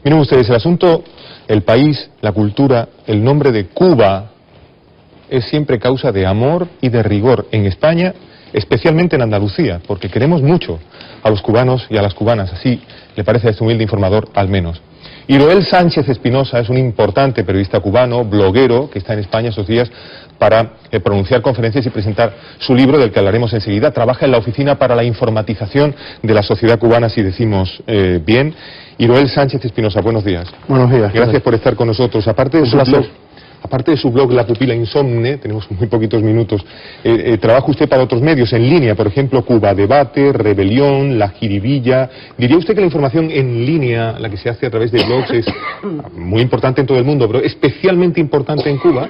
Miren ustedes, el asunto, el país, la cultura, el nombre de Cuba es siempre causa de amor y de rigor en España, especialmente en Andalucía, porque queremos mucho a los cubanos y a las cubanas, así le parece a este humilde informador al menos. Iroel Sánchez Espinosa es un importante periodista cubano, bloguero, que está en España estos días para pronunciar conferencias y presentar su libro, del que hablaremos enseguida. Trabaja en la Oficina para la Informatización de la Sociedad Cubana, si decimos bien. Iroel Sánchez Espinosa, buenos días. Buenos días. Gracias por estar con nosotros. Aparte de su blog La Pupila Insomne, tenemos muy poquitos minutos, trabaja usted para otros medios en línea, por ejemplo, Cuba Debate, Rebelión, La Jiribilla. ¿Diría usted que la información en línea, la que se hace a través de blogs, es muy importante en todo el mundo, pero especialmente importante en Cuba?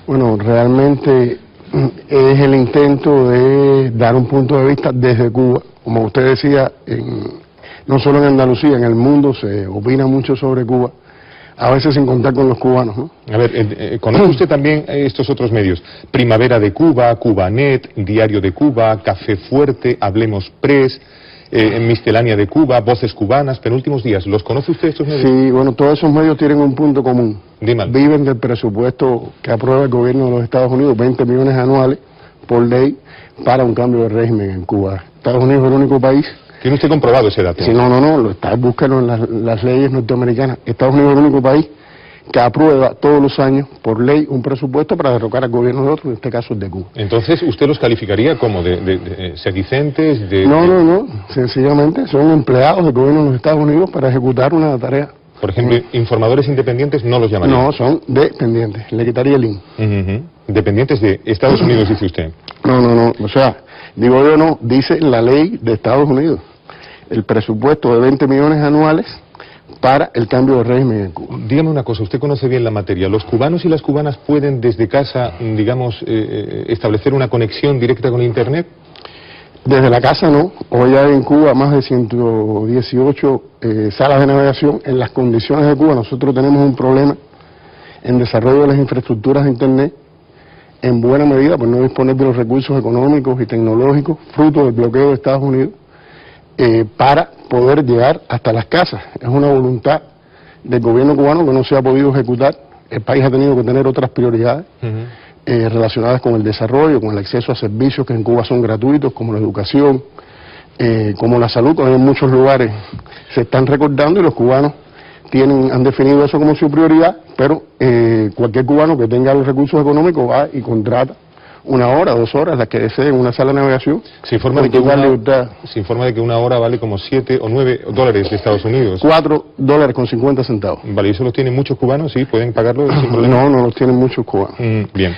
Bueno, realmente es el intento de dar un punto de vista desde Cuba. Como usted decía, no solo en Andalucía, en el mundo se opina mucho sobre Cuba, a veces sin contar con los cubanos, ¿no? A ver, ¿conoce usted también estos otros medios? Primavera de Cuba, Cubanet, Diario de Cuba, Café Fuerte, Hablemos Press, Miscelánea de Cuba, Voces Cubanas, Penúltimos Días. ¿Los conoce usted estos medios? Sí, bueno, todos esos medios tienen un punto común. Dímelo. Viven del presupuesto que aprueba el gobierno de los Estados Unidos, 20 millones anuales por ley para un cambio de régimen en Cuba. Estados Unidos es el único país. ¿Tiene usted comprobado ese dato? Sí, búsquelo en las leyes norteamericanas. Estados Unidos es el único país que aprueba todos los años por ley un presupuesto para derrocar al gobierno de otro, en este caso el de Cuba. Entonces, ¿usted los calificaría como de sedicentes? No, sencillamente son empleados del gobierno de los Estados Unidos para ejecutar una tarea. Por ejemplo, informadores independientes no los llamaría. No, son dependientes, le quitaría el IN. Dependientes de Estados Unidos, dice usted. No, o sea, digo yo no, dice la ley de Estados Unidos, el presupuesto de 20 millones anuales para el cambio de régimen en Cuba. Dígame una cosa, usted conoce bien la materia. ¿Los cubanos y las cubanas pueden desde casa, digamos, establecer una conexión directa con Internet? Desde la casa no. Hoy hay en Cuba más de 118 salas de navegación. En las condiciones de Cuba nosotros tenemos un problema en desarrollo de las infraestructuras de Internet, en buena medida por no disponer de los recursos económicos y tecnológicos, fruto del bloqueo de Estados Unidos, para poder llegar hasta las casas. Es una voluntad del gobierno cubano que no se ha podido ejecutar. El país ha tenido que tener otras prioridades relacionadas con el desarrollo, con el acceso a servicios que en Cuba son gratuitos, como la educación, como la salud, que en muchos lugares se están recordando, y los cubanos han definido eso como su prioridad, pero cualquier cubano que tenga los recursos económicos va y contrata 1 hora, 2 horas, las que deseen, una sala de navegación. Se informa de que una hora vale como 7 o 9 dólares de Estados Unidos. $4.50. Vale, ¿y eso los tienen muchos cubanos? ¿Sí? ¿Pueden pagarlo sin problema? No los tienen muchos cubanos. Bien.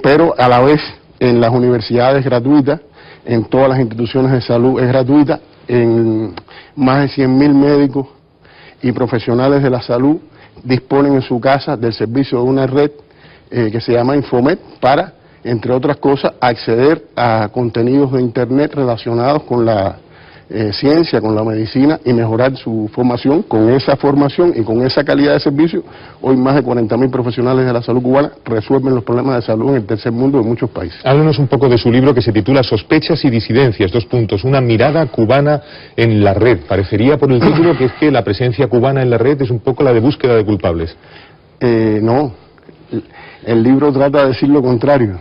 Pero a la vez, en las universidades gratuitas, en todas las instituciones de salud es gratuita, en más de 100.000 médicos y profesionales de la salud disponen en su casa del servicio de una red que se llama Infomet para, entre otras cosas, acceder a contenidos de Internet relacionados con la ciencia, con la medicina, y mejorar su formación. Con esa formación y con esa calidad de servicio, hoy más de 40.000 profesionales de la salud cubana resuelven los problemas de salud en el tercer mundo de muchos países. Háblenos un poco de su libro, que se titula Sospechas y disidencias, una mirada cubana en la red. Parecería por el título que es que la presencia cubana en la red es un poco la de búsqueda de culpables. No, el libro trata de decir lo contrario,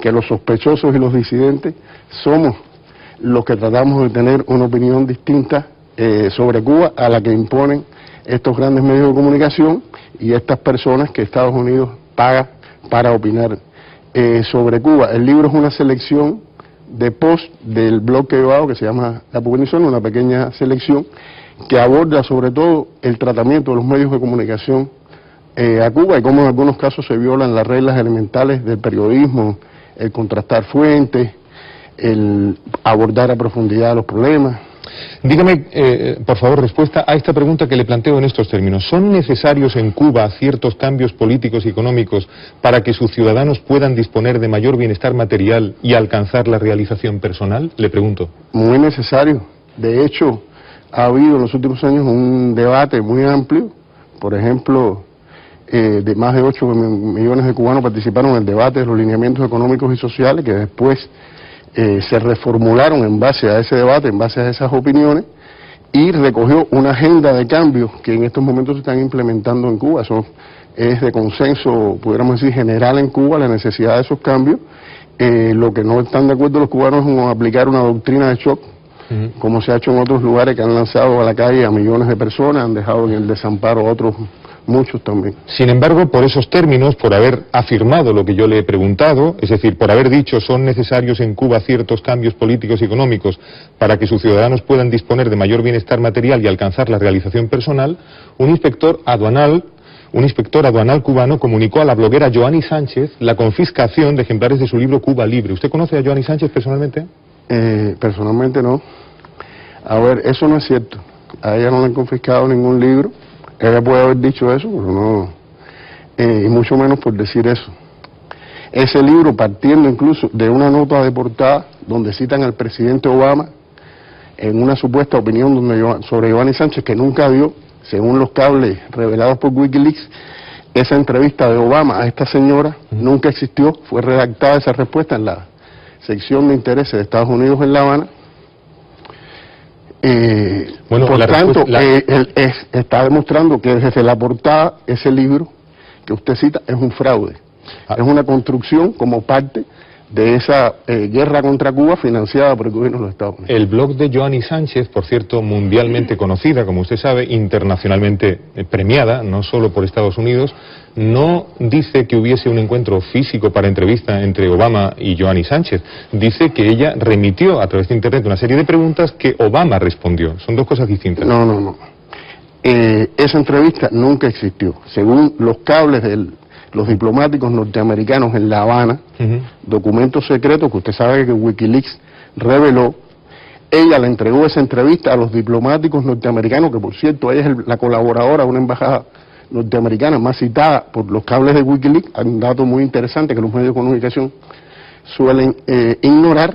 que los sospechosos y los disidentes somos los que tratamos de tener una opinión distinta sobre Cuba a la que imponen estos grandes medios de comunicación y estas personas que Estados Unidos paga para opinar sobre Cuba. El libro es una selección de post del blog que yo hago, que se llama La Pupila Insomne, una pequeña selección que aborda sobre todo el tratamiento de los medios de comunicación a Cuba y cómo en algunos casos se violan las reglas elementales del periodismo, el contrastar fuentes, el abordar a profundidad los problemas. Dígame, por favor, respuesta a esta pregunta que le planteo en estos términos. ¿Son necesarios en Cuba ciertos cambios políticos y económicos para que sus ciudadanos puedan disponer de mayor bienestar material y alcanzar la realización personal? Le pregunto. Muy necesario. De hecho, ha habido en los últimos años un debate muy amplio. Por ejemplo, de más de 8 millones de cubanos participaron en el debate de los lineamientos económicos y sociales, que después se reformularon en base a ese debate, en base a esas opiniones, y recogió una agenda de cambios que en estos momentos se están implementando en Cuba. Eso es de consenso, pudiéramos decir, general en Cuba, la necesidad de esos cambios. Lo que no están de acuerdo los cubanos es con aplicar una doctrina de shock, como se ha hecho en otros lugares que han lanzado a la calle a millones de personas, han dejado en el desamparo a otros muchos también. Sin embargo, por esos términos, por haber afirmado lo que yo le he preguntado, es decir, por haber dicho son necesarios en Cuba ciertos cambios políticos y económicos para que sus ciudadanos puedan disponer de mayor bienestar material y alcanzar la realización personal, un inspector aduanal cubano comunicó a la bloguera Joanny Sánchez la confiscación de ejemplares de su libro Cuba Libre. ¿Usted conoce a Joanny Sánchez personalmente? Personalmente no. A ver, eso no es cierto. A ella no le han confiscado ningún libro. Ella puede haber dicho eso, pero no, y mucho menos por decir eso. Ese libro, partiendo incluso de una nota de portada donde citan al presidente Obama en una supuesta opinión sobre Joanny Sánchez que nunca dio, según los cables revelados por Wikileaks, esa entrevista de Obama a esta señora nunca existió, fue redactada esa respuesta en la sección de intereses de Estados Unidos en La Habana. Bueno, por tanto, está demostrando que desde la portada ese libro que usted cita es un fraude, es una construcción como parte de esa guerra contra Cuba financiada por el gobierno de los Estados Unidos. El blog de Joanny Sánchez, por cierto, mundialmente conocida, como usted sabe, internacionalmente premiada, no solo por Estados Unidos, no dice que hubiese un encuentro físico para entrevista entre Obama y Joanny Sánchez. Dice que ella remitió a través de Internet una serie de preguntas que Obama respondió. Son dos cosas distintas. No. Esa entrevista nunca existió. Según los cables de los diplomáticos norteamericanos en La Habana, documentos secretos que usted sabe que Wikileaks reveló, ella le entregó esa entrevista a los diplomáticos norteamericanos, que por cierto ella es la colaboradora de una embajada norteamericana más citada por los cables de Wikileaks, un dato muy interesante que los medios de comunicación suelen ignorar,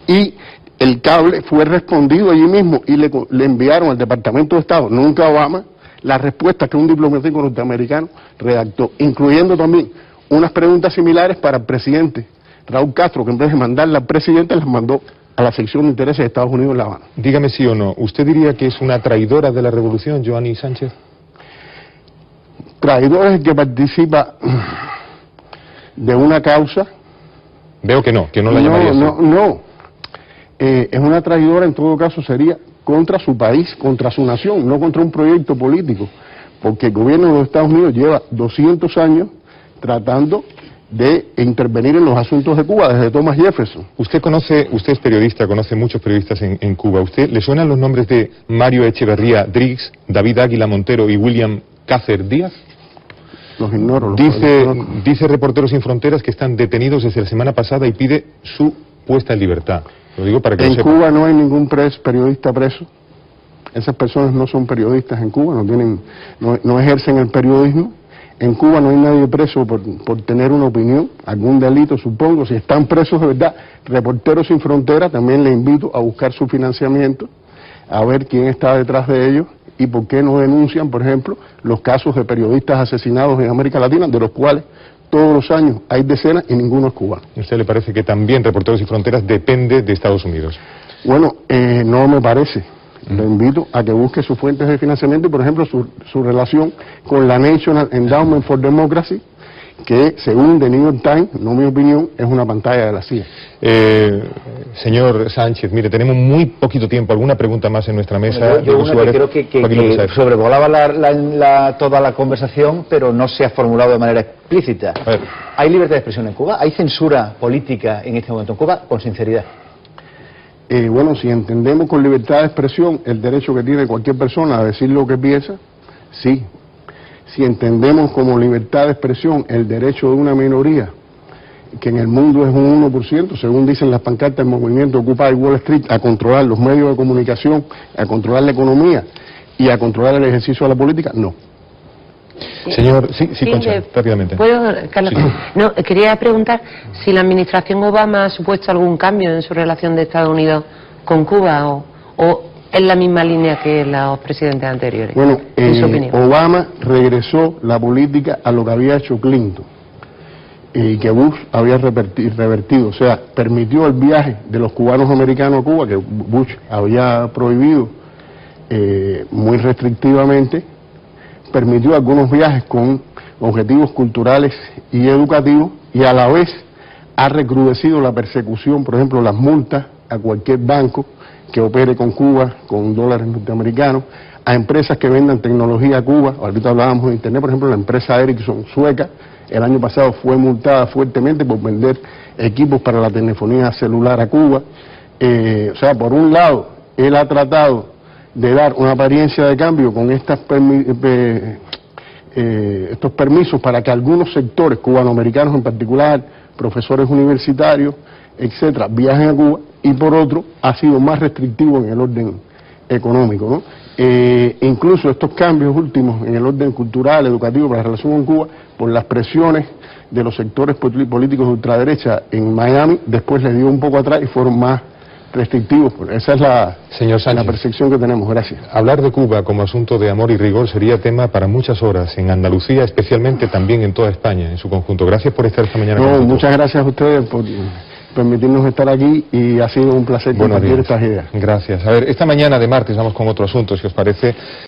y el cable fue respondido allí mismo y le enviaron al Departamento de Estado, nunca a Obama, la respuesta que un diplomático norteamericano redactó, incluyendo también unas preguntas similares para el presidente Raúl Castro, que en vez de mandarla al presidente las mandó a la sección de intereses de Estados Unidos en La Habana. Dígame sí o no, ¿usted diría que es una traidora de la revolución, Joanny Sánchez? Traidor es el que participa de una causa. Veo que no la llamaría así. No. Es una traidora, en todo caso sería contra su país, contra su nación, no contra un proyecto político, porque el gobierno de los Estados Unidos lleva 200 años tratando de intervenir en los asuntos de Cuba, desde Thomas Jefferson. Usted es periodista, conoce muchos periodistas en Cuba. ¿Usted le suenan los nombres de Mario Echeverría Driggs, David Águila Montero y William Cácer Díaz? Los ignoro. Dice Reporteros Sin Fronteras que están detenidos desde la semana pasada y pide su puesta en libertad. Lo digo para que lo sepa. En Cuba no hay ningún periodista preso. Esas personas no son periodistas en Cuba, no ejercen el periodismo. En Cuba no hay nadie preso por tener una opinión, algún delito supongo. Si están presos de verdad, Reporteros Sin Fronteras, también le invito a buscar su financiamiento, a ver quién está detrás de ellos y por qué no denuncian, por ejemplo, los casos de periodistas asesinados en América Latina, de los cuales todos los años hay decenas y ninguno es cubano. ¿A usted le parece que también Reporteros Sin Fronteras depende de Estados Unidos? Bueno, no me parece. Le invito a que busque sus fuentes de financiamiento y, por ejemplo, su relación con la National Endowment for Democracy, que, según The New York Times, no mi opinión, es una pantalla de la CIA. Señor Sánchez, mire, tenemos muy poquito tiempo. ¿Alguna pregunta más en nuestra mesa? Yo creo que sobrevolaba toda la conversación, pero no se ha formulado de manera explícita. ¿Hay libertad de expresión en Cuba? ¿Hay censura política en este momento en Cuba? Con sinceridad. Bueno, si entendemos con libertad de expresión el derecho que tiene cualquier persona a decir lo que piensa, sí. Si entendemos como libertad de expresión el derecho de una minoría, que en el mundo es un 1%, según dicen las pancartas del movimiento Occupy Wall Street, a controlar los medios de comunicación, a controlar la economía y a controlar el ejercicio de la política, no. Señor, sí, Concha, rápidamente. ¿Puedo, Carlos? Sí. No, quería preguntar si la administración Obama ha supuesto algún cambio en su relación de Estados Unidos con Cuba o es la misma línea que los presidentes anteriores. Bueno, en su opinión. Obama regresó la política a lo que había hecho Clinton y que Bush había revertido, o sea, permitió el viaje de los cubanos americanos a Cuba, que Bush había prohibido muy restrictivamente, permitió algunos viajes con objetivos culturales y educativos, y a la vez ha recrudecido la persecución, por ejemplo, las multas a cualquier banco que opere con Cuba, con dólares norteamericanos, a empresas que vendan tecnología a Cuba. Ahorita hablábamos de Internet, por ejemplo, la empresa Ericsson sueca, el año pasado fue multada fuertemente por vender equipos para la telefonía celular a Cuba. O sea, por un lado, él ha tratado de dar una apariencia de cambio con estos permisos para que algunos sectores cubanoamericanos en particular, profesores universitarios, etcétera, viajen a Cuba, y por otro ha sido más restrictivo en el orden económico, ¿no? Incluso estos cambios últimos en el orden cultural, educativo para la relación con Cuba, por las presiones de los sectores políticos de ultraderecha en Miami, después les dio un poco atrás y fueron más restrictivos. Esa es Señor Sánchez, la percepción que tenemos. Gracias. Hablar de Cuba como asunto de amor y rigor sería tema para muchas horas en Andalucía, especialmente también en toda España en su conjunto. Gracias por estar esta mañana con nosotros. Muchas gracias a ustedes por permitirnos estar aquí, y ha sido un placer compartir estas ideas. Gracias. A ver, esta mañana de martes vamos con otro asunto, si os parece.